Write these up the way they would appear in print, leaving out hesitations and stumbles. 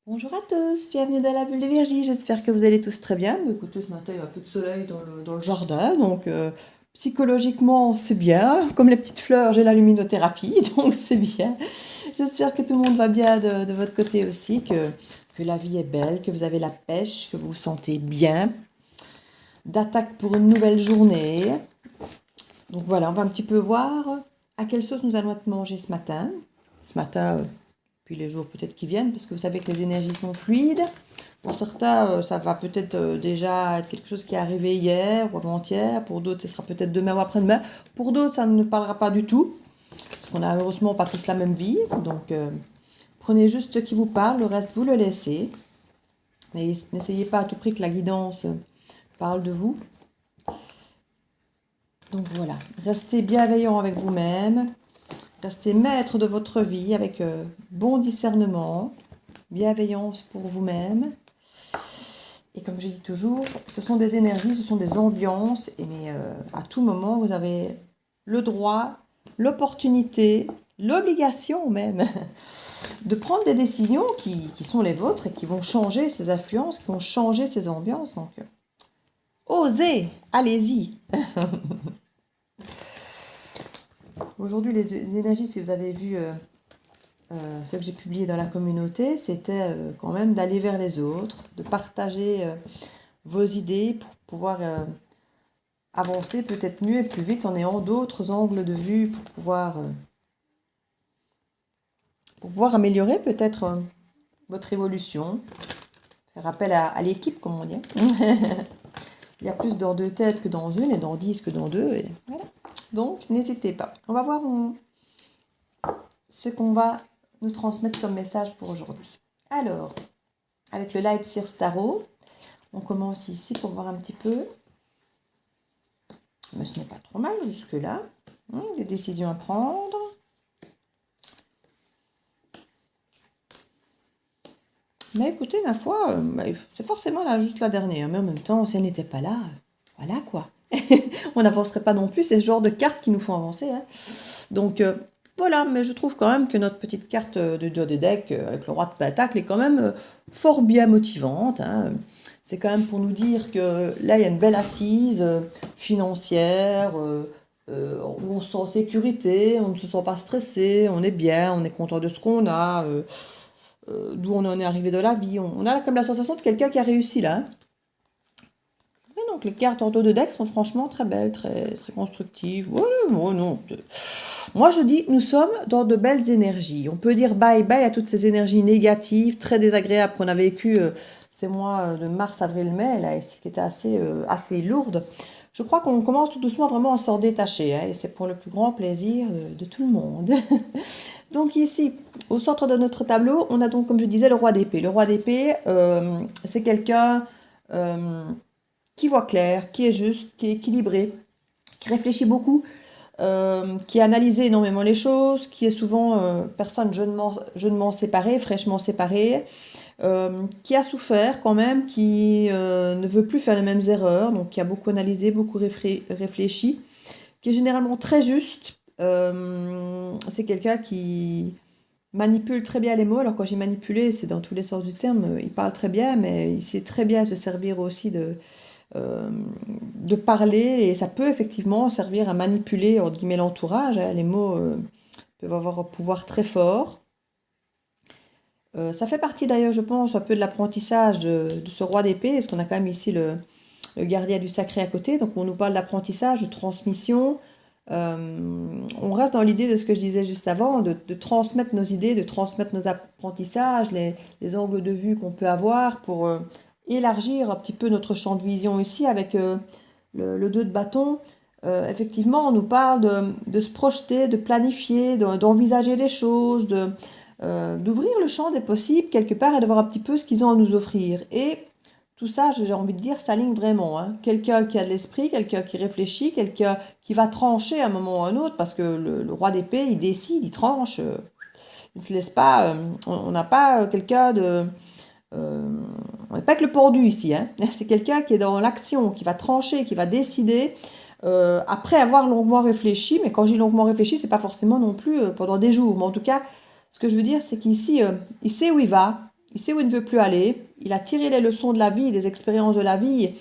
Bonjour à tous, bienvenue dans la bulle de Virgie, j'espère que vous allez tous très bien. Écoutez, ce matin il y a un peu de soleil dans le jardin, donc psychologiquement c'est bien. Comme les petites fleurs, j'ai la luminothérapie, donc c'est bien. J'espère que tout le monde va bien de votre côté aussi, que la vie est belle, que vous avez la pêche, que vous vous sentez bien. D'attaque pour une nouvelle journée. Donc voilà, on va un petit peu voir à quelle sauce nous allons être mangés ce matin. Ce matin, puis les jours peut-être qui viennent, parce que vous savez que les énergies sont fluides. Pour certains, ça va peut-être déjà être quelque chose qui est arrivé hier ou avant-hier. Pour d'autres, ce sera peut-être demain ou après-demain. Pour d'autres, ça ne parlera pas du tout. Parce qu'on n'a heureusement pas tous la même vie. Donc, prenez juste ce qui vous parle. Le reste, vous le laissez. Mais n'essayez pas à tout prix que la guidance parle de vous. Donc voilà, restez bienveillant avec vous-même. Restez maître de votre vie avec bon discernement, bienveillance pour vous-même. Et comme je dis toujours, ce sont des énergies, ce sont des ambiances. Mais à tout moment, vous avez le droit, l'opportunité, l'obligation même de prendre des décisions qui sont les vôtres et qui vont changer ces influences, qui vont changer ces ambiances. Donc, osez, allez-y. Aujourd'hui, les énergies, si vous avez vu ce que j'ai publié dans la communauté, c'était quand même d'aller vers les autres, de partager vos idées pour pouvoir avancer peut-être mieux et plus vite en ayant d'autres angles de vue pour pouvoir améliorer peut-être votre évolution. Faire appel à l'équipe, comme on dit. Il y a plus dans deux têtes que dans une et dans 10 que dans deux. Et voilà. Donc, n'hésitez pas. On va voir ce qu'on va nous transmettre comme message pour aujourd'hui. Alors, avec le Light Sears Tarot, on commence ici pour voir un petit peu. Mais ce n'est pas trop mal jusque-là. Des décisions à prendre. Mais écoutez, ma foi, c'est forcément là, juste la dernière. Mais en même temps, si elle n'était pas là, voilà quoi. On n'avancerait pas non plus. C'est ce genre de cartes qui nous font avancer. Hein. Donc, voilà, mais je trouve quand même que notre petite carte de dos des decks avec le roi de pentacle est quand même fort bien motivante. Hein. C'est quand même pour nous dire que là, il y a une belle assise financière, où on se sent en sécurité, on ne se sent pas stressé, on est bien, on est content de ce qu'on a, d'où on en est arrivé de la vie. On a comme la sensation de quelqu'un qui a réussi là. Hein. Et donc les cartes en dos de deck sont franchement très belles, très, très constructives. Ouais, non. Moi, je dis, nous sommes dans de belles énergies. On peut dire bye bye à toutes ces énergies négatives, très désagréables qu'on a vécues ces mois de mars, avril, mai, là, ici, qui étaient assez lourdes. Je crois qu'on commence tout doucement vraiment à s'en détacher, hein, et c'est pour le plus grand plaisir de tout le monde. Donc ici, au centre de notre tableau, on a donc, comme je disais, le roi d'épée. Le roi d'épée, c'est quelqu'un qui voit clair, qui est juste, qui est équilibré, qui réfléchit beaucoup, qui a analysé énormément les choses, qui est souvent personne jeunement séparée, fraîchement séparée, qui a souffert quand même, qui ne veut plus faire les mêmes erreurs, donc qui a beaucoup analysé, beaucoup réfléchi, qui est généralement très juste. C'est quelqu'un qui manipule très bien les mots. Alors quand j'ai manipulé, c'est dans tous les sens du terme, il parle très bien, mais il sait très bien se servir aussi de parler, et ça peut effectivement servir à manipuler entre guillemets l'entourage. Hein. Les mots peuvent avoir un pouvoir très fort. Ça fait partie d'ailleurs, je pense, un peu de l'apprentissage de ce roi d'épée, parce qu'on a quand même ici le gardien du sacré à côté, donc on nous parle d'apprentissage, de transmission. On reste dans l'idée de ce que je disais juste avant, de transmettre nos idées, de transmettre nos apprentissages, les angles de vue qu'on peut avoir pour élargir un petit peu notre champ de vision ici avec le 2 de bâton. Effectivement, on nous parle de se projeter, de planifier, d'envisager les choses, d'ouvrir le champ des possibles quelque part et de voir un petit peu ce qu'ils ont à nous offrir. Et tout ça, j'ai envie de dire, s'aligne vraiment. Hein. Quelqu'un qui a de l'esprit, quelqu'un qui réfléchit, quelqu'un qui va trancher à un moment ou à un autre, parce que le roi d'épée, il décide, il tranche. Il ne se laisse pas... on n'a pas quelqu'un de... on n'est pas que le pendu ici. Hein. C'est quelqu'un qui est dans l'action, qui va trancher, qui va décider, après avoir longuement réfléchi. Mais quand j'ai longuement réfléchi, c'est pas forcément non plus pendant des jours. Mais en tout cas, ce que je veux dire, c'est qu'ici, il sait où il va. il sait où il ne veut plus aller, il a tiré les leçons de la vie, des expériences de la vie,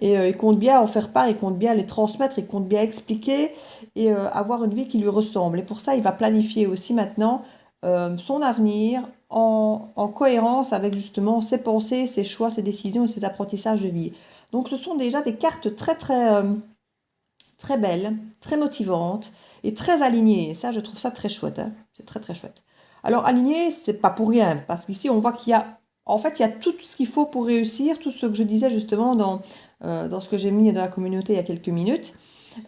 et il compte bien en faire part, il compte bien les transmettre, il compte bien expliquer et avoir une vie qui lui ressemble. Et pour ça, il va planifier aussi maintenant son avenir en cohérence avec justement ses pensées, ses choix, ses décisions et ses apprentissages de vie. Donc ce sont déjà des cartes très belles, très motivantes et très alignées. Et ça, je trouve ça très chouette, hein. C'est très très chouette. Alors aligné, c'est pas pour rien, parce qu'ici on voit qu'il y a, en fait, il y a tout ce qu'il faut pour réussir, tout ce que je disais justement dans ce que j'ai mis dans la communauté il y a quelques minutes.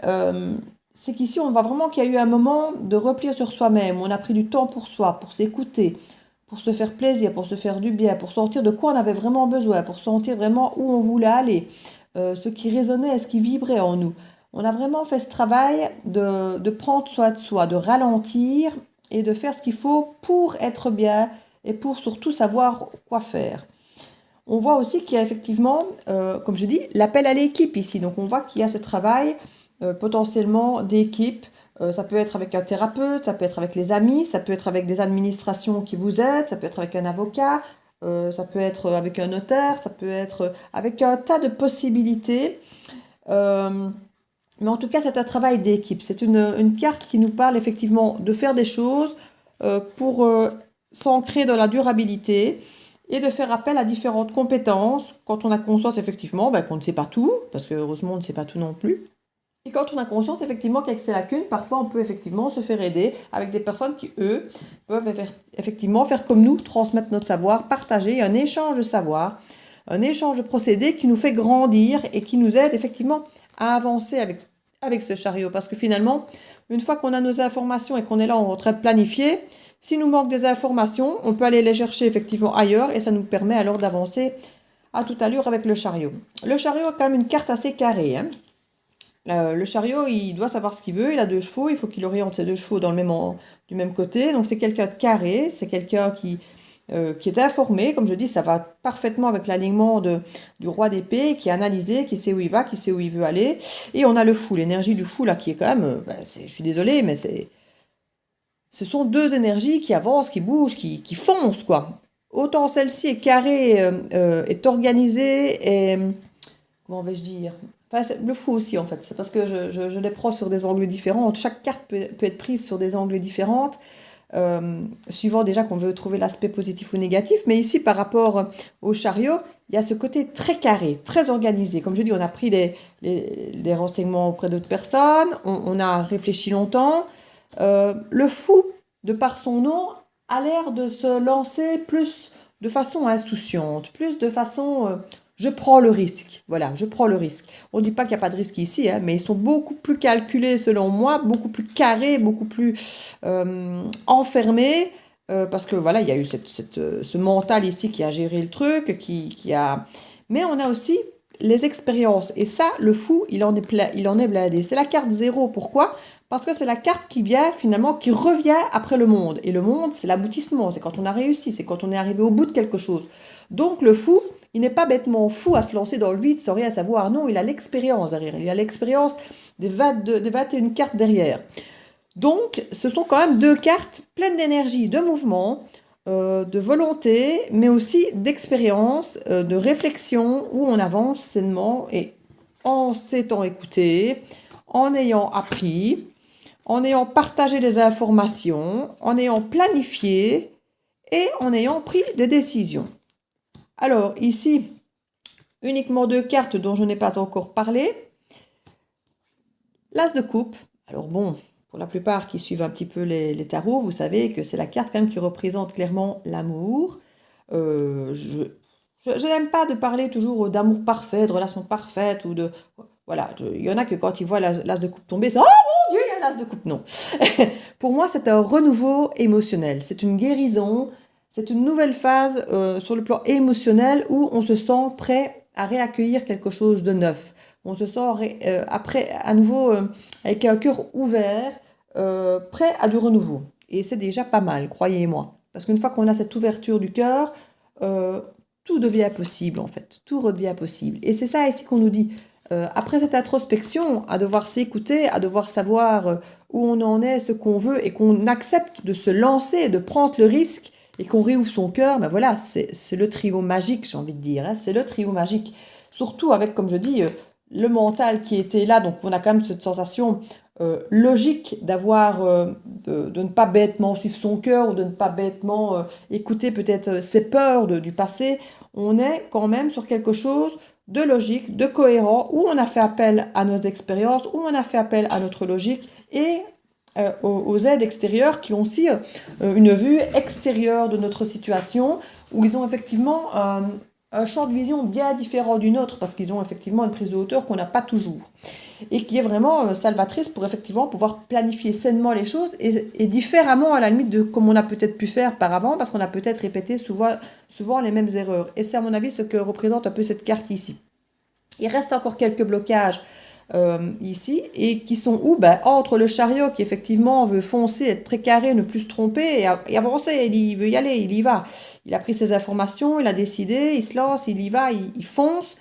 Euh, c'est qu'ici on voit vraiment qu'il y a eu un moment de repli sur soi-même. On a pris du temps pour soi, pour s'écouter, pour se faire plaisir, pour se faire du bien, pour sentir de quoi on avait vraiment besoin, pour sentir vraiment où on voulait aller, ce qui résonnait, ce qui vibrait en nous. On a vraiment fait ce travail de prendre soin de soi, de ralentir et de faire ce qu'il faut pour être bien et pour surtout savoir quoi faire. On voit aussi qu'il y a effectivement, comme je dis, l'appel à l'équipe ici. Donc on voit qu'il y a ce travail potentiellement d'équipe. Ça peut être avec un thérapeute, ça peut être avec les amis, ça peut être avec des administrations qui vous aident, ça peut être avec un avocat, ça peut être avec un notaire, ça peut être avec un tas de possibilités. Euh, mais en tout cas, c'est un travail d'équipe. C'est une carte qui nous parle effectivement de faire des choses pour s'ancrer dans la durabilité et de faire appel à différentes compétences quand on a conscience effectivement qu'on ne sait pas tout, parce que heureusement on ne sait pas tout non plus. Et quand on a conscience effectivement qu'avec ces lacunes, parfois on peut effectivement se faire aider avec des personnes qui, eux, peuvent effectivement faire comme nous, transmettre notre savoir, partager un échange de savoir, un échange de procédés qui nous fait grandir et qui nous aide effectivement à avancer avec ce chariot. Parce que finalement, une fois qu'on a nos informations et qu'on est là en train de planifier, s'il nous manque des informations, on peut aller les chercher effectivement ailleurs et ça nous permet alors d'avancer à toute allure avec le chariot. Le chariot est quand même une carte assez carrée, hein. Le chariot, il doit savoir ce qu'il veut, il a 2 chevaux, il faut qu'il oriente ses 2 chevaux du même côté. Donc c'est quelqu'un de carré, c'est quelqu'un qui est informé, comme je dis, ça va parfaitement avec l'alignement du roi d'épée, qui est analysé, qui sait où il va, qui sait où il veut aller. Et on a le fou, l'énergie du fou là qui est quand même, je suis désolée, mais ce sont 2 énergies qui avancent, qui bougent, qui foncent quoi. Autant celle-ci est carrée, est organisée, et comment vais-je dire? Enfin, le fou aussi en fait, c'est parce que je les prends sur des angles différents. Chaque carte peut être prise sur des angles différents, suivant déjà qu'on veut trouver l'aspect positif ou négatif. Mais ici, par rapport au chariot, il y a ce côté très carré, très organisé. Comme je dis, on a pris des renseignements auprès d'autres personnes, on a réfléchi longtemps. Le fou, de par son nom, a l'air de se lancer plus de façon insouciante, plus de façon je prends le risque. Voilà, je prends le risque. On ne dit pas qu'il n'y a pas de risque ici, hein, mais ils sont beaucoup plus calculés selon moi, beaucoup plus carrés, beaucoup plus enfermés. Parce que voilà, il y a eu ce mental ici qui a géré le truc, qui a... Mais on a aussi les expériences. Et ça, le fou, il en est blindé. C'est la carte 0. Pourquoi? Parce que c'est la carte qui vient finalement, qui revient après le monde. Et le monde, c'est l'aboutissement. C'est quand on a réussi, c'est quand on est arrivé au bout de quelque chose. Donc le fou, il n'est pas bêtement fou à se lancer dans le vide sans rien savoir. Non, il a l'expérience derrière. Il a l'expérience des 21 cartes derrière. Donc, ce sont quand même 2 cartes pleines d'énergie, de mouvement, de volonté, mais aussi d'expérience, de réflexion, où on avance sainement et en s'étant écouté, en ayant appris, en ayant partagé les informations, en ayant planifié et en ayant pris des décisions. Alors, ici, uniquement 2 cartes dont je n'ai pas encore parlé. L'As de coupe. Alors bon, pour la plupart qui suivent un petit peu les tarots, vous savez que c'est la carte quand même qui représente clairement l'amour. Je n'aime pas de parler toujours d'amour parfait, de relation parfaite ou de... Voilà, il y en a que quand ils voient l'As de coupe tomber, c'est « Oh mon Dieu, il y a l'As de coupe !» Non. Pour moi, c'est un renouveau émotionnel. C'est une guérison. C'est une nouvelle phase sur le plan émotionnel où on se sent prêt à réaccueillir quelque chose de neuf. On se sent après à nouveau avec un cœur ouvert, prêt à du renouveau. Et c'est déjà pas mal, croyez-moi. Parce qu'une fois qu'on a cette ouverture du cœur, tout devient possible en fait. Tout redevient possible. Et c'est ça ici qu'on nous dit. Après cette introspection, à devoir s'écouter, à devoir savoir où on en est, ce qu'on veut, et qu'on accepte de se lancer, de prendre le risque, et qu'on réouvre son cœur, ben voilà, c'est le trio magique, j'ai envie de dire, hein, c'est le trio magique. Surtout avec, comme je dis, le mental qui était là, donc on a quand même cette sensation logique d'avoir, de ne pas bêtement suivre son cœur ou de ne pas bêtement écouter peut-être ses peurs du passé. On est quand même sur quelque chose de logique, de cohérent, où on a fait appel à nos expériences, où on a fait appel à notre logique et aux aides extérieures qui ont aussi une vue extérieure de notre situation, où ils ont effectivement un champ de vision bien différent du nôtre, parce qu'ils ont effectivement une prise de hauteur qu'on n'a pas toujours, et qui est vraiment salvatrice pour effectivement pouvoir planifier sainement les choses et différemment à la limite de comme on a peut-être pu faire par avant, parce qu'on a peut-être répété souvent les mêmes erreurs. Et c'est à mon avis ce que représente un peu cette carte ici. Il reste encore quelques blocages ici, et qui sont où entre le chariot qui effectivement veut foncer, être très carré, ne plus se tromper et avancer, il veut y aller, il y va. Il a pris ses informations, il a décidé, il se lance, il y va, il fonce.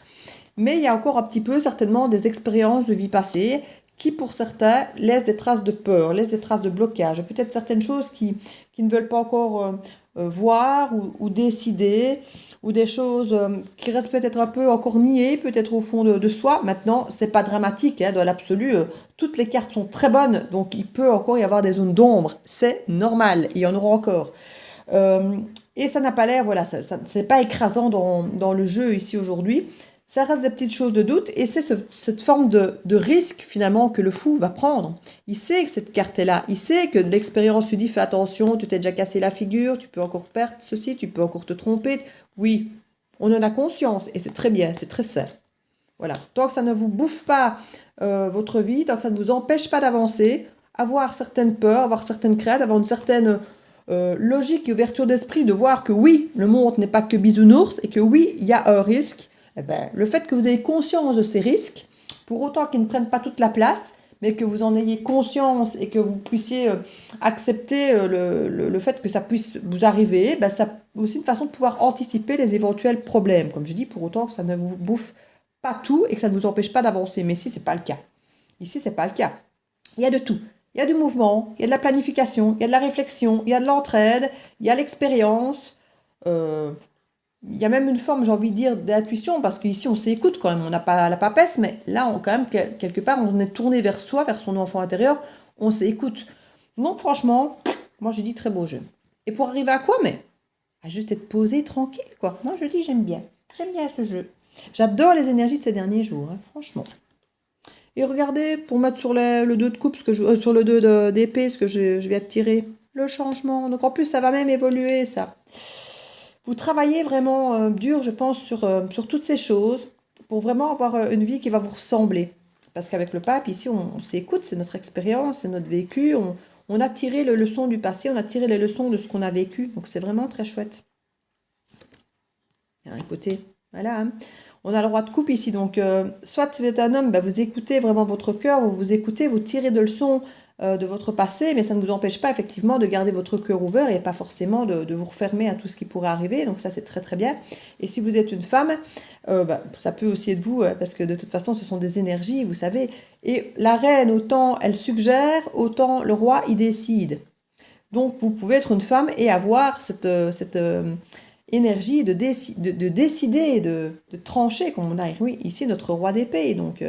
Mais il y a encore un petit peu certainement des expériences de vie passée qui pour certains laissent des traces de peur, laissent des traces de blocage, peut-être certaines choses qui ne veulent pas encore voir ou décider, ou des choses qui restent peut-être un peu encore niées, peut-être au fond de soi. Maintenant, c'est pas dramatique, hein, dans l'absolu, toutes les cartes sont très bonnes, donc il peut encore y avoir des zones d'ombre, c'est normal, il y en aura encore. Et ça n'a pas l'air, voilà, c'est pas écrasant dans le jeu ici aujourd'hui. Ça reste des petites choses de doute, et c'est cette forme de risque finalement que le fou va prendre. Il sait que cette carte est là, il sait que l'expérience lui dit fais attention, tu t'es déjà cassé la figure, tu peux encore perdre ceci, tu peux encore te tromper. Oui, on en a conscience et c'est très bien, c'est très sain. Voilà, tant que ça ne vous bouffe pas votre vie, tant que ça ne vous empêche pas d'avancer, avoir certaines peurs, avoir certaines craintes, avoir une certaine logique et ouverture d'esprit de voir que oui, le monde n'est pas que bisounours et que oui, il y a un risque. Eh ben, le fait que vous ayez conscience de ces risques, pour autant qu'ils ne prennent pas toute la place, mais que vous en ayez conscience et que vous puissiez accepter le fait que ça puisse vous arriver, ben, ça aussi une façon de pouvoir anticiper les éventuels problèmes. Comme je dis, pour autant que ça ne vous bouffe pas tout et que ça ne vous empêche pas d'avancer. Mais ici, c'est pas le cas. Ici, c'est pas le cas. Il y a de tout. Il y a du mouvement, il y a de la planification, il y a de la réflexion, il y a de l'entraide, il y a l'expérience. Il y a même une forme, j'ai envie de dire, d'intuition, parce qu'ici, on s'écoute quand même, on n'a pas la papesse, mais là, quand même, quelque part, on est tourné vers soi, vers son enfant intérieur, on s'écoute. Donc, franchement, moi, je dis très beau jeu. Et pour arriver à quoi, mais à juste être posé, tranquille, quoi. Moi, je dis, j'aime bien ce jeu. J'adore les énergies de ces derniers jours, hein, franchement. Et regardez, pour mettre sur le 2 de coupe, sur le 2 d'épée, ce que je viens de tirer, le changement. Donc, en plus, ça va même évoluer, ça. Vous travaillez vraiment dur, je pense, sur toutes ces choses pour vraiment avoir une vie qui va vous ressembler. Parce qu'avec le pape, ici, on s'écoute, c'est notre expérience, c'est notre vécu. On a tiré les leçons du passé, on a tiré les leçons de ce qu'on a vécu. Donc, c'est vraiment très chouette. Écoutez, voilà. Hein. On a le roi de coupe ici. Donc, soit vous êtes un homme, vous écoutez vraiment votre cœur, vous écoutez, vous tirez de leçons de votre passé, mais ça ne vous empêche pas effectivement de garder votre cœur ouvert et pas forcément de vous refermer à tout ce qui pourrait arriver. Donc ça, c'est très très bien. Et si vous êtes une femme, ça peut aussi être vous, parce que de toute façon, ce sont des énergies, vous savez. Et la reine, autant elle suggère, autant le roi, il décide. Donc vous pouvez être une femme et avoir cette énergie de décider, de trancher, comme on a ici notre roi d'épée. Donc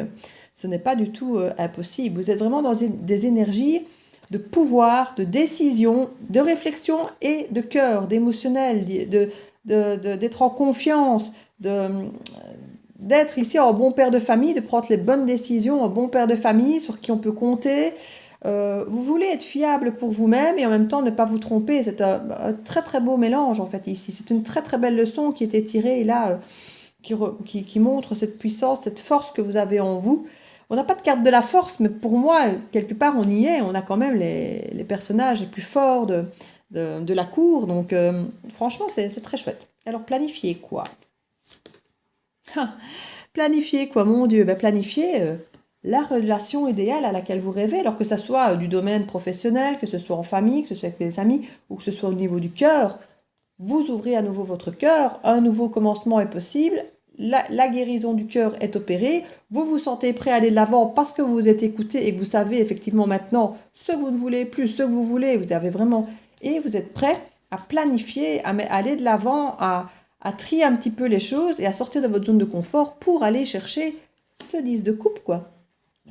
ce n'est pas du tout impossible. Vous êtes vraiment dans des énergies de pouvoir, de décision, de réflexion et de cœur, d'émotionnel, d'être en confiance, d'être ici en bon père de famille, de prendre les bonnes décisions, en bon père de famille sur qui on peut compter. Vous voulez être fiable pour vous-même et en même temps ne pas vous tromper. C'est un très très beau mélange en fait ici. C'est une très très belle leçon qui était tirée là, qui montre cette puissance, cette force que vous avez en vous. On n'a pas de carte de la force, mais pour moi, quelque part, on y est. On a quand même les personnages les plus forts de la cour. Donc, franchement, c'est très chouette. Alors, planifier quoi? Planifier quoi, mon Dieu? Planifier la relation idéale à laquelle vous rêvez, alors que ce soit du domaine professionnel, que ce soit en famille, que ce soit avec des amis, ou que ce soit au niveau du cœur. Vous ouvrez à nouveau votre cœur, un nouveau commencement est possible. La guérison du cœur est opérée, vous vous sentez prêt à aller de l'avant parce que vous vous êtes écouté et que vous savez effectivement maintenant ce que vous ne voulez plus, ce que vous voulez, vous avez vraiment, et vous êtes prêt à planifier, à aller de l'avant, à trier un petit peu les choses et à sortir de votre zone de confort pour aller chercher ce 10 de coupe, quoi.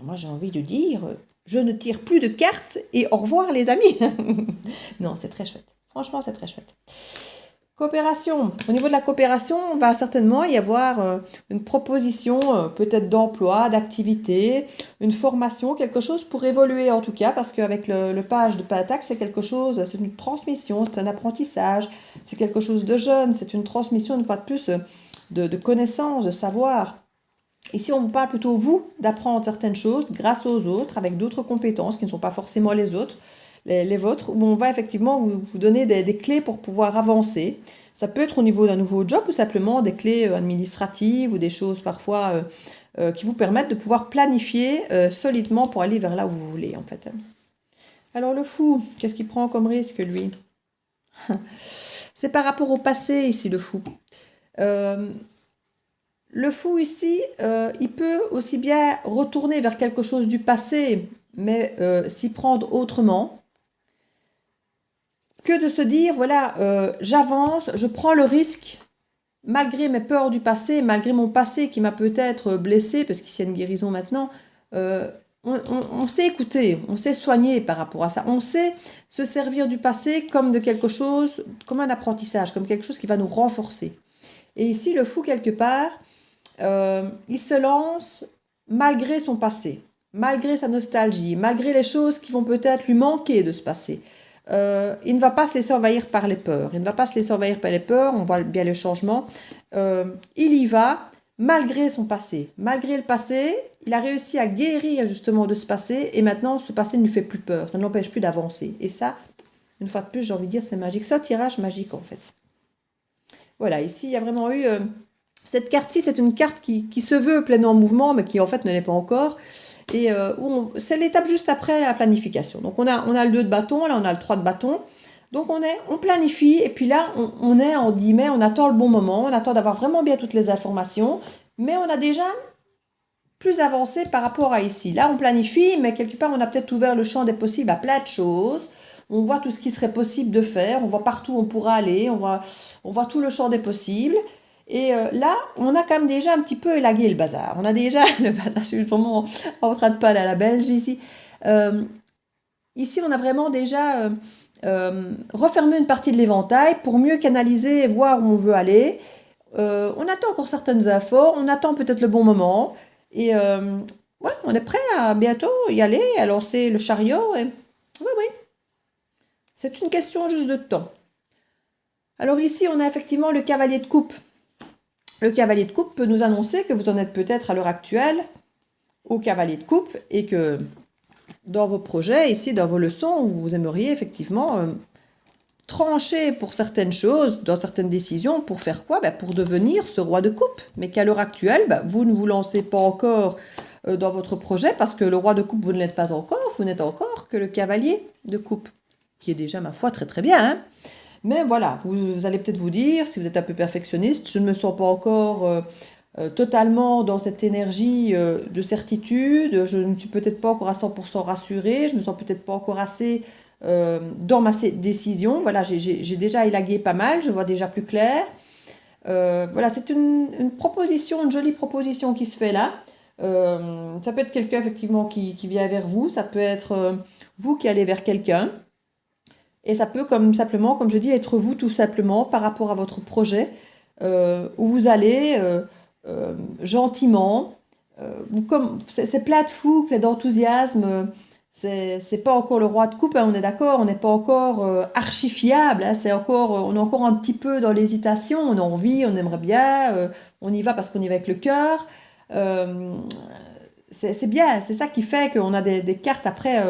Moi, j'ai envie de dire, je ne tire plus de cartes et au revoir les amis. Non, c'est très chouette. Franchement, c'est très chouette. Coopération. Au niveau de la coopération, on va certainement y avoir une proposition peut-être d'emploi, d'activité, une formation, quelque chose pour évoluer en tout cas, parce qu'avec le page de Pentacle, c'est quelque chose, c'est une transmission, c'est un apprentissage, c'est quelque chose de jeune, c'est une transmission une fois de plus de connaissances, de savoir. Ici, on vous parle plutôt, vous, d'apprendre certaines choses grâce aux autres, avec d'autres compétences qui ne sont pas forcément les autres, les vôtres, où on va effectivement vous donner des clés pour pouvoir avancer. Ça peut être au niveau d'un nouveau job ou simplement des clés administratives ou des choses parfois qui vous permettent de pouvoir planifier solidement pour aller vers là où vous voulez, en fait. Alors, le fou, qu'est-ce qu'il prend comme risque, lui? C'est par rapport au passé, ici, le fou. Le fou ici, il peut aussi bien retourner vers quelque chose du passé, mais s'y prendre autrement, que de se dire, voilà, j'avance, je prends le risque, malgré mes peurs du passé, malgré mon passé qui m'a peut-être blessé, parce qu'il y a une guérison maintenant, on sait écouter, on sait soigner par rapport à ça, on sait se servir du passé comme de quelque chose, comme un apprentissage, comme quelque chose qui va nous renforcer. Et ici, le fou, quelque part, il se lance malgré son passé, malgré sa nostalgie, malgré les choses qui vont peut-être lui manquer de ce passé. Il ne va pas se laisser envahir par les peurs. Il ne va pas se laisser envahir par les peurs, on voit bien le changement. Il y va malgré son passé. Malgré le passé, il a réussi à guérir justement de ce passé et maintenant ce passé ne lui fait plus peur, ça ne l'empêche plus d'avancer. Et ça, une fois de plus, j'ai envie de dire, c'est magique. C'est un tirage magique en fait. Voilà, ici il y a vraiment eu... cette carte-ci, c'est une carte qui se veut pleinement en mouvement, mais qui en fait ne l'est pas encore. Et c'est l'étape juste après la planification. Donc on a le 2 de bâton, là on a le 3 de bâton. Donc on planifie, et puis là on est, en guillemets, on attend le bon moment, on attend d'avoir vraiment bien toutes les informations, mais on a déjà plus avancé par rapport à ici. Là on planifie, mais quelque part on a peut-être ouvert le champ des possibles à plein de choses. On voit tout ce qui serait possible de faire, on voit partout où on pourra aller, on voit tout le champ des possibles. Et là, on a quand même déjà un petit peu élagué le bazar. On a déjà le bazar, je suis vraiment en train de parler à la belge ici. Ici, on a vraiment déjà refermé une partie de l'éventail pour mieux canaliser et voir où on veut aller. On attend encore certaines infos, on attend peut-être le bon moment. Et ouais, on est prêt à bientôt y aller, à lancer le chariot. Et... Oui, oui. C'est une question juste de temps. Alors ici, on a effectivement le cavalier de coupe. Le cavalier de coupe peut nous annoncer que vous en êtes peut-être à l'heure actuelle au cavalier de coupe et que dans vos projets, ici, dans vos leçons, vous aimeriez effectivement trancher pour certaines choses, dans certaines décisions, pour faire quoi? Pour devenir ce roi de coupe. Mais qu'à l'heure actuelle, vous ne vous lancez pas encore dans votre projet parce que le roi de coupe, vous ne l'êtes pas encore, vous n'êtes encore que le cavalier de coupe, qui est déjà, ma foi, très très bien, hein. Mais voilà, vous allez peut-être vous dire, si vous êtes un peu perfectionniste, je ne me sens pas encore totalement dans cette énergie de certitude, je ne suis peut-être pas encore à 100% rassurée, je ne me sens peut-être pas encore assez dans ma décision. Voilà, j'ai déjà élagué pas mal, je vois déjà plus clair. Voilà, c'est une proposition, une jolie proposition qui se fait là. Ça peut être quelqu'un effectivement qui vient vers vous, ça peut être vous qui allez vers quelqu'un. Et ça peut simplement, comme je dis, être vous tout simplement par rapport à votre projet, où vous allez gentiment, c'est plein de fou, plein d'enthousiasme, c'est pas encore le roi de coupe, hein, on est d'accord, on n'est pas encore archi fiable, hein, on est encore un petit peu dans l'hésitation, on a envie, on aimerait bien, on y va parce qu'on y va avec le cœur. C'est bien, c'est ça qui fait qu'on a des cartes après...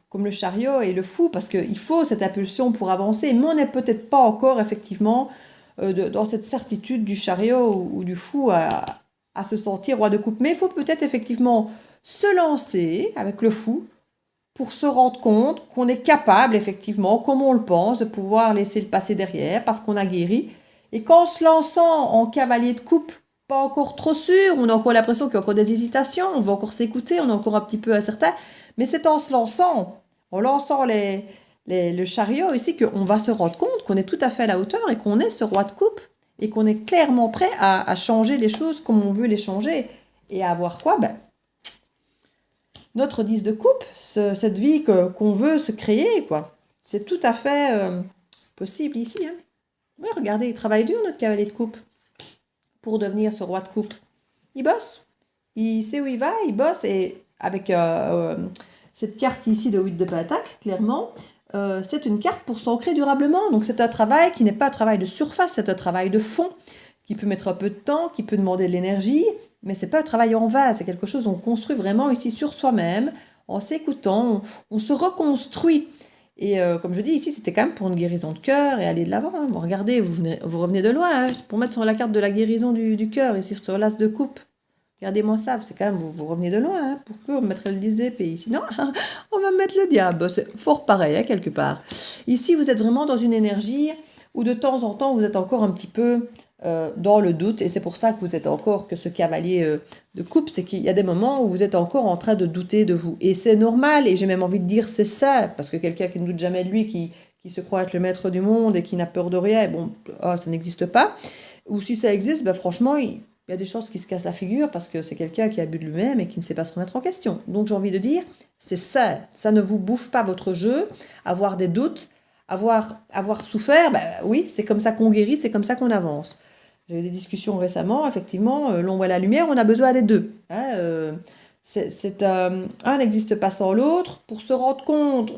comme le chariot et le fou, parce qu'il faut cette impulsion pour avancer, mais on n'est peut-être pas encore effectivement dans cette certitude du chariot ou du fou à se sentir roi de coupe. Mais il faut peut-être effectivement se lancer avec le fou pour se rendre compte qu'on est capable effectivement, comme on le pense, de pouvoir laisser le passé derrière parce qu'on a guéri. Et qu'en se lançant en cavalier de coupe, pas encore trop sûr, on a encore l'impression qu'il y a encore des hésitations, on va encore s'écouter, on est encore un petit peu incertain, mais c'est en se lançant, en lançant le chariot ici, qu'on va se rendre compte qu'on est tout à fait à la hauteur et qu'on est ce roi de coupe et qu'on est clairement prêt à changer les choses comme on veut les changer et à avoir quoi? Ben, notre 10 de coupe, cette vie qu'on veut se créer, quoi. C'est tout à fait possible ici. Hein. Oui, regardez, il travaille dur, notre cavalier de coupe, pour devenir ce roi de coupe. Il bosse. Il sait où il va, il bosse. Et avec cette carte ici de 8 de pentacle, clairement, c'est une carte pour s'ancrer durablement. Donc c'est un travail qui n'est pas un travail de surface, c'est un travail de fond, qui peut mettre un peu de temps, qui peut demander de l'énergie, mais c'est pas un travail en vase, c'est quelque chose qu'on construit vraiment ici sur soi-même, en s'écoutant, on se reconstruit. Et comme je dis ici, c'était quand même pour une guérison de cœur et aller de l'avant. Hein. Bon, regardez, vous revenez de loin, hein, pour mettre sur la carte de la guérison du cœur, ici sur l'as de coupe. Regardez-moi ça, c'est quand même, vous revenez de loin. Hein. Pourquoi on mettrait le 10 d'épée ici? Non, on va mettre le diable. C'est fort pareil, hein, quelque part. Ici, vous êtes vraiment dans une énergie où de temps en temps, vous êtes encore un petit peu dans le doute. Et c'est pour ça que vous êtes encore que ce cavalier de coupe, c'est qu'il y a des moments où vous êtes encore en train de douter de vous. Et c'est normal, et j'ai même envie de dire c'est ça, parce que quelqu'un qui ne doute jamais de lui, qui se croit être le maître du monde et qui n'a peur de rien, bon, ça n'existe pas. Ou si ça existe, ben franchement, il y a des chances qu'il se casse la figure parce que c'est quelqu'un qui a bu de lui-même et qui ne sait pas se remettre en question. Donc j'ai envie de dire, c'est ça. Ça ne vous bouffe pas votre jeu, avoir des doutes, avoir souffert, ben oui, c'est comme ça qu'on guérit, c'est comme ça qu'on avance. J'ai eu des discussions récemment, effectivement, l'ombre et la lumière, on a besoin des deux. Hein, un n'existe pas sans l'autre. Pour se rendre compte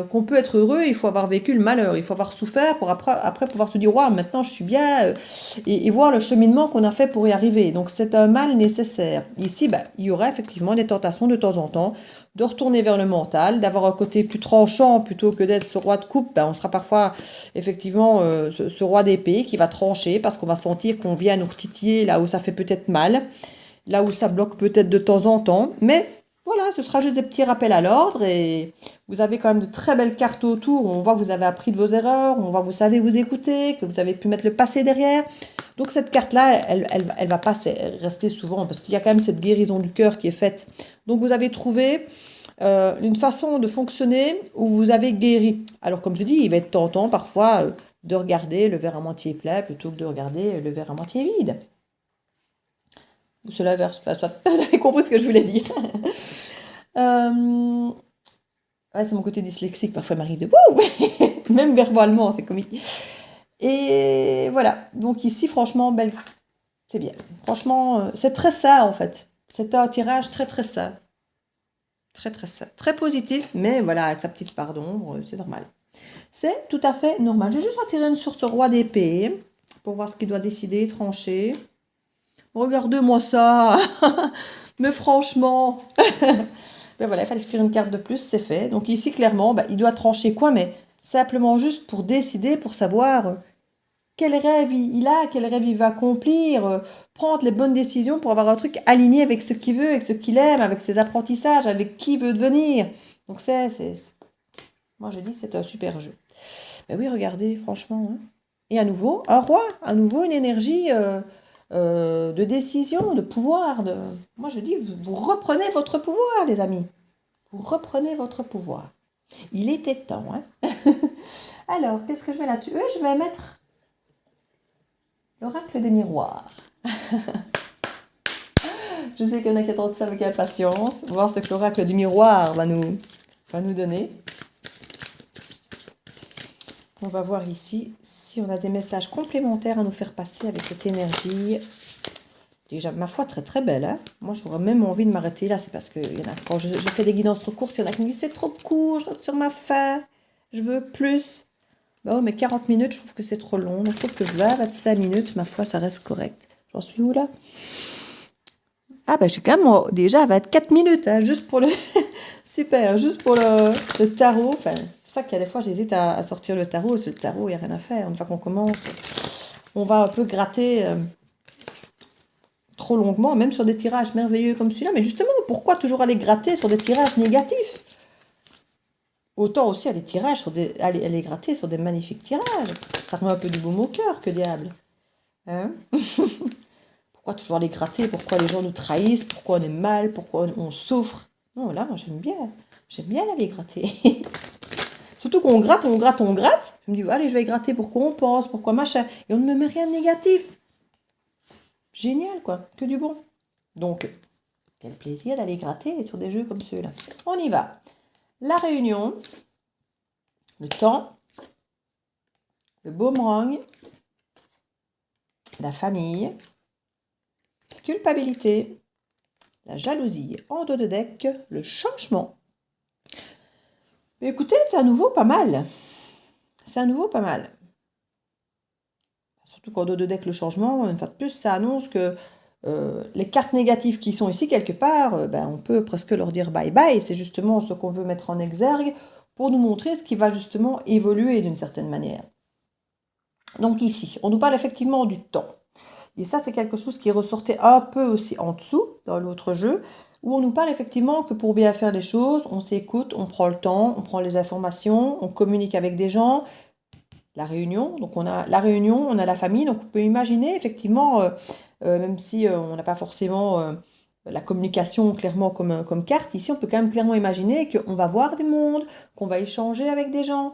qu'on peut être heureux, il faut avoir vécu le malheur, il faut avoir souffert pour après pouvoir se dire, waouh, maintenant je suis bien, et voir le cheminement qu'on a fait pour y arriver. Donc c'est un mal nécessaire. Ici, ben, il y aura effectivement des tentations de temps en temps de retourner vers le mental, d'avoir un côté plus tranchant plutôt que d'être ce roi de coupe. Ben, on sera parfois effectivement ce roi d'épée qui va trancher parce qu'on va sentir qu'on vient nous retitiller là où ça fait peut-être mal, là où ça bloque peut-être de temps en temps, mais voilà, ce sera juste des petits rappels à l'ordre et vous avez quand même de très belles cartes autour où on voit que vous avez appris de vos erreurs, où on voit que vous savez vous écouter, que vous avez pu mettre le passé derrière. Donc cette carte-là, elle va pas rester souvent parce qu'il y a quand même cette guérison du cœur qui est faite. Donc vous avez trouvé une façon de fonctionner où vous avez guéri. Alors comme je dis, il va être tentant parfois de regarder le verre à moitié plein plutôt que de regarder le verre à moitié vide. Ou c'est l'inverse, soit vous avez compris ce que je voulais dire. Ouais, c'est mon côté dyslexique, parfois il m'arrive de wouh, même verbalement, c'est comique. Et voilà, donc ici, franchement, belle, c'est bien. Franchement, c'est très ça en fait. C'est un tirage très très ça. Très très ça. Très positif, mais voilà, avec sa petite part d'ombre, c'est normal. C'est tout à fait normal. J'ai juste attiré une sur ce roi d'épée pour voir ce qu'il doit décider, trancher. Regardez-moi ça. Mais franchement. Ben voilà, il fallait que je tire une carte de plus, c'est fait. Donc ici, clairement, ben, il doit trancher quoi, mais simplement juste pour décider, pour savoir quel rêve il a, quel rêve il va accomplir, prendre les bonnes décisions pour avoir un truc aligné avec ce qu'il veut, avec ce qu'il aime, avec ses apprentissages, avec qui il veut devenir. Donc moi je dis c'est un super jeu. Ben oui, regardez, franchement. Hein. Et à nouveau, un roi, à nouveau une énergie de décision, de pouvoir. Moi je dis, vous reprenez votre pouvoir, les amis. Vous reprenez votre pouvoir. Il était temps. Hein. Alors, qu'est-ce que je mets là-dessus? Je vais mettre l'oracle des miroirs. Je sais qu'il y en a qui attendent ça avec impatience. Voir ce que l'oracle des miroirs va nous donner. On va voir ici si on a des messages complémentaires à nous faire passer avec cette énergie. Déjà, ma foi, très très belle. Hein. Moi, j'aurais même envie de m'arrêter là. C'est parce que quand je fais des guidances trop courtes, il y en a qui me disent c'est trop court, je reste sur ma faim, je veux plus. Bon, mais 40 minutes, je trouve que c'est trop long. Donc, je trouve que 25 minutes, ma foi, ça reste correct. J'en suis où là? Ah, ben, je suis quand même déjà à 24 minutes, hein, juste pour le. Super, juste pour le tarot. Enfin, c'est pour ça qu'il y a des fois, j'hésite à sortir le tarot. Parce que le tarot, il n'y a rien à faire. Une fois qu'on commence, on va un peu gratter trop longuement, même sur des tirages merveilleux comme celui-là. Mais justement, pourquoi toujours aller gratter sur des tirages négatifs? Autant aussi aller gratter sur des magnifiques tirages. Ça remet un peu du baume au cœur, que diable. Hein? Pourquoi toujours aller gratter? Pourquoi les gens nous trahissent? Pourquoi on est mal? Pourquoi on souffre? Non, là, moi, j'aime bien. J'aime bien aller gratter. Surtout qu'on gratte, on gratte, on gratte. Je me dis, allez, je vais gratter pour quoi on pense, pourquoi machin. Et on ne me met rien de négatif. Génial, quoi. Que du bon. Donc, quel plaisir d'aller gratter sur des jeux comme ceux-là. On y va. La réunion, le temps, le boomerang, la famille, culpabilité, la jalousie, en dos de deck, le changement. Mais écoutez, c'est à nouveau pas mal. C'est à nouveau pas mal. Surtout qu'en dos de deck, le changement, une fois de plus, ça annonce que les cartes négatives qui sont ici quelque part, on peut presque leur dire bye bye. C'est justement ce qu'on veut mettre en exergue pour nous montrer ce qui va justement évoluer d'une certaine manière. Donc ici, on nous parle effectivement du temps. Et ça, c'est quelque chose qui ressortait un peu aussi en dessous, dans l'autre jeu, où on nous parle effectivement que pour bien faire les choses, on s'écoute, on prend le temps, on prend les informations, on communique avec des gens. La réunion, donc on a la réunion, on a la famille, donc on peut imaginer effectivement, même si on n'a pas forcément la communication clairement comme carte, ici on peut quand même clairement imaginer qu'on va voir du monde, qu'on va échanger avec des gens,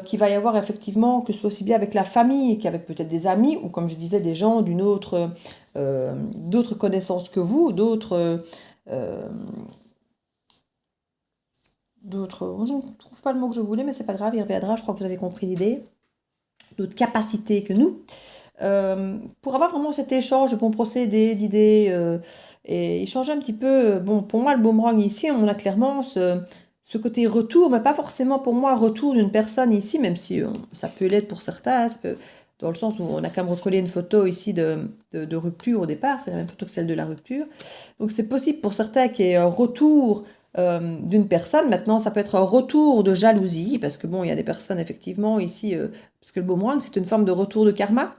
qu'il va y avoir effectivement, que ce soit aussi bien avec la famille qu'avec peut-être des amis, ou comme je disais, des gens d'autres connaissances que vous, d'autres, je ne trouve pas le mot que je voulais, mais c'est pas grave, il reviendra, je crois que vous avez compris l'idée, d'autres capacités que nous, pour avoir vraiment cet échange de bons procédés, d'idées, et échanger un petit peu, bon, pour moi, le boomerang ici, on a clairement ce côté retour, mais pas forcément pour moi retour d'une personne ici, même si ça peut l'être pour certains, dans le sens où on a quand même recollé une photo ici de rupture au départ, c'est la même photo que celle de la rupture. Donc c'est possible pour certains qu'il y ait un retour d'une personne. Maintenant, ça peut être un retour de jalousie, parce que bon, il y a des personnes effectivement ici, parce que le boomerang, c'est une forme de retour de karma.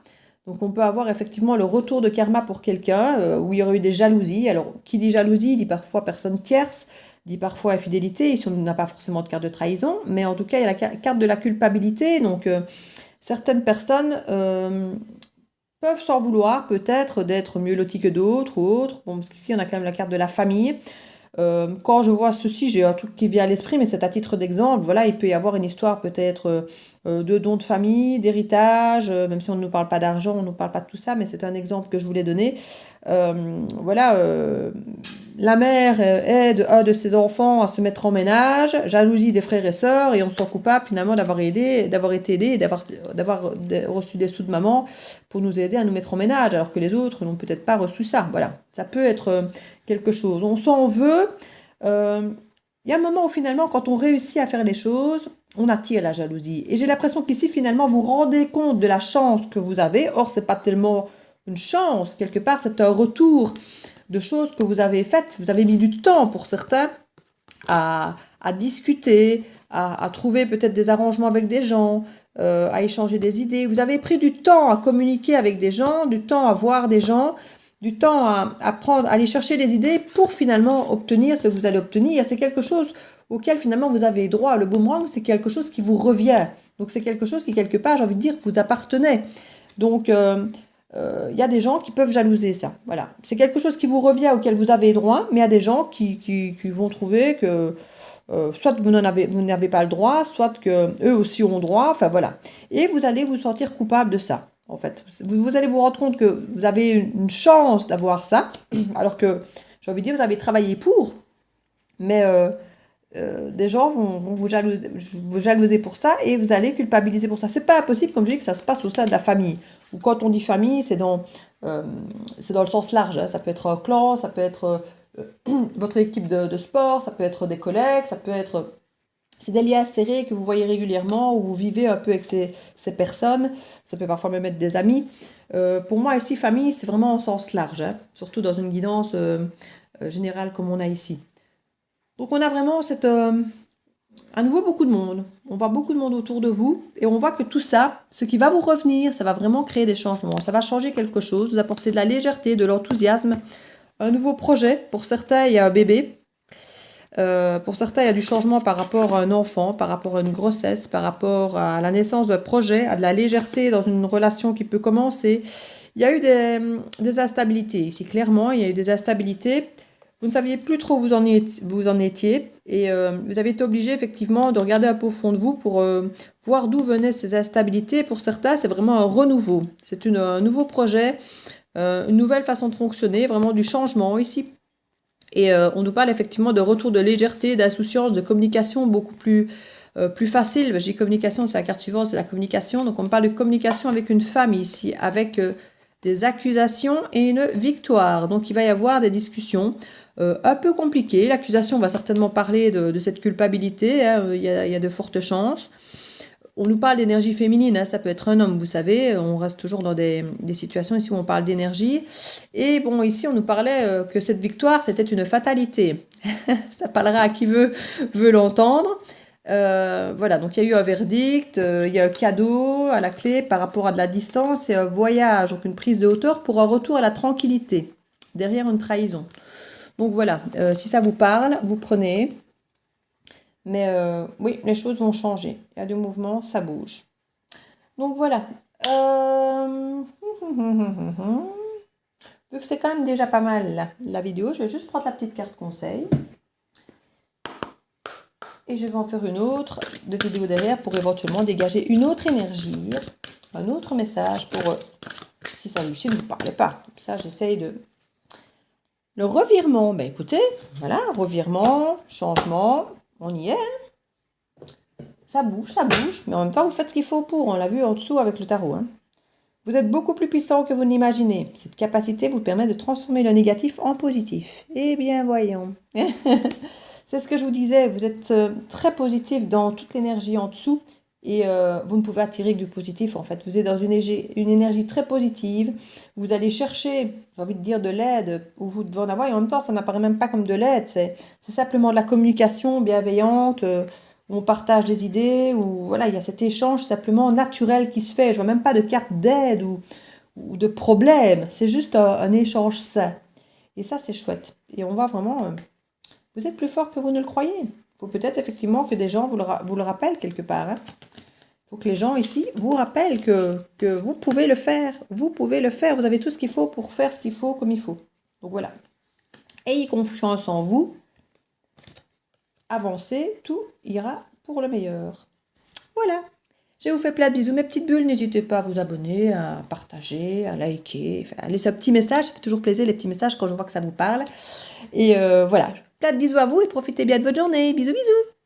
Donc on peut avoir effectivement le retour de karma pour quelqu'un, où il y aurait eu des jalousies. Alors, qui dit jalousie, dit parfois personne tierce, dit parfois infidélité, ici on n'a pas forcément de carte de trahison, mais en tout cas, il y a la carte de la culpabilité, donc certaines personnes peuvent s'en vouloir peut-être d'être mieux loties que d'autres ou autres, bon, parce qu'ici on a quand même la carte de la famille. Quand je vois ceci, j'ai un truc qui vient à l'esprit, mais c'est à titre d'exemple. Voilà, il peut y avoir une histoire peut-être de dons de famille, d'héritage, même si on ne nous parle pas d'argent, on ne nous parle pas de tout ça, mais c'est un exemple que je voulais donner. La mère aide un de ses enfants à se mettre en ménage, jalousie des frères et sœurs, et on se sent coupable finalement d'avoir été aidé et d'avoir reçu des sous de maman pour nous aider à nous mettre en ménage, alors que les autres n'ont peut-être pas reçu ça. Voilà, ça peut être quelque chose. On s'en veut. Il y a un moment où finalement, quand on réussit à faire les choses, on attire la jalousie. Et j'ai l'impression qu'ici, finalement, vous vous rendez compte de la chance que vous avez. Or, c'est pas tellement une chance. Quelque part, c'est un retour de choses que vous avez faites. Vous avez mis du temps pour certains à discuter, à trouver peut-être des arrangements avec des gens, à échanger des idées. Vous avez pris du temps à communiquer avec des gens, du temps à voir des gens, du temps à aller chercher des idées pour finalement obtenir ce que vous allez obtenir. C'est quelque chose auquel finalement vous avez droit. Le boomerang, c'est quelque chose qui vous revient. Donc c'est quelque chose qui, quelque part, j'ai envie de dire, vous appartenait. Donc il y a des gens qui peuvent jalouser ça. Voilà. C'est quelque chose qui vous revient, auquel vous avez droit, mais il y a des gens qui vont trouver que soit vous n'avez pas le droit, soit que eux aussi ont droit, enfin voilà. Et vous allez vous sentir coupable de ça. En fait, vous allez vous rendre compte que vous avez une chance d'avoir ça, alors que, j'ai envie de dire, vous avez travaillé pour, mais des gens vont vous jalouser pour ça et vous allez culpabiliser pour ça. C'est pas impossible, comme je dis, que ça se passe au sein de la famille. Ou quand on dit famille, c'est dans le sens large. Hein. Ça peut être un clan, ça peut être votre équipe de sport, ça peut être des collègues, ça peut être... C'est des liens serrés que vous voyez régulièrement, où vous vivez un peu avec ces personnes. Ça peut parfois même être des amis. Pour moi, ici, famille, c'est vraiment au sens large, hein, surtout dans une guidance générale comme on a ici. Donc, on a vraiment à nouveau beaucoup de monde. On voit beaucoup de monde autour de vous. Et on voit que tout ça, ce qui va vous revenir, ça va vraiment créer des changements. Ça va changer quelque chose, vous apporter de la légèreté, de l'enthousiasme. Un nouveau projet. Pour certains, il y a un bébé. Pour certains, il y a du changement par rapport à un enfant, par rapport à une grossesse, par rapport à la naissance d'un projet, à de la légèreté dans une relation qui peut commencer. Il y a eu des instabilités ici, clairement, il y a eu des instabilités. vous ne saviez plus trop où vous en étiez et vous avez été obligé effectivement de regarder un peu au fond de vous pour voir d'où venaient ces instabilités. Pour certains, c'est vraiment un renouveau. C'est un nouveau projet, une nouvelle façon de fonctionner, vraiment du changement ici. Et on nous parle effectivement de retour de légèreté, d'insouciance, de communication beaucoup plus facile. Je dis communication, c'est la carte suivante, c'est la communication. Donc on parle de communication avec une femme ici, avec des accusations et une victoire. Donc il va y avoir des discussions un peu compliquées. L'accusation va certainement parler de cette culpabilité, hein. Il y a de fortes chances. On nous parle d'énergie féminine, hein, ça peut être un homme, vous savez, on reste toujours dans des situations ici où on parle d'énergie. Et bon, ici, on nous parlait que cette victoire, c'était une fatalité. Ça parlera à qui veut l'entendre. Voilà, donc il y a eu un verdict, il y a un cadeau à la clé par rapport à de la distance et un voyage, donc une prise de hauteur pour un retour à la tranquillité, derrière une trahison. Donc voilà, si ça vous parle, vous prenez. Mais oui, les choses vont changer. Il y a du mouvement, ça bouge. Donc voilà. Vu que c'est quand même déjà pas mal la vidéo, je vais juste prendre la petite carte conseil. Et je vais en faire une autre de vidéo derrière pour éventuellement dégager une autre énergie, un autre message pour si ça ne vous parle pas. Ça, j'essaye de... Le revirement, ben écoutez, voilà, revirement, changement, on y est. Ça bouge, mais en même temps, vous faites ce qu'il faut pour. On l'a vu en dessous avec le tarot. Hein. Vous êtes beaucoup plus puissant que vous n'imaginez. Cette capacité vous permet de transformer le négatif en positif. Eh bien, voyons. C'est ce que je vous disais. Vous êtes très positif dans toute l'énergie en dessous. Et vous ne pouvez attirer que du positif, en fait. Vous êtes dans une énergie très positive. Vous allez chercher, j'ai envie de dire, de l'aide où vous devez en avoir. Et en même temps, ça n'apparaît même pas comme de l'aide. C'est simplement de la communication bienveillante. On partage des idées, ou voilà, il y a cet échange simplement naturel qui se fait. Je vois même pas de carte d'aide ou de problème. C'est juste un échange sain. Et ça, c'est chouette. Et on voit vraiment, vous êtes plus fort que vous ne le croyez. Il faut peut-être effectivement que des gens vous le rappellent quelque part. Il faut que les gens ici vous rappellent que vous pouvez le faire. Vous pouvez le faire. Vous avez tout ce qu'il faut pour faire ce qu'il faut comme il faut. Donc voilà. Ayez confiance en vous. Avancez, tout ira pour le meilleur. Voilà. Je vous fais plein de bisous, mes petites bulles. N'hésitez pas à vous abonner, à partager, à liker, à laisser un petit message. Ça fait toujours plaisir les petits messages quand je vois que ça vous parle. Et voilà. Plein de bisous à vous et profitez bien de votre journée. Bisous, bisous.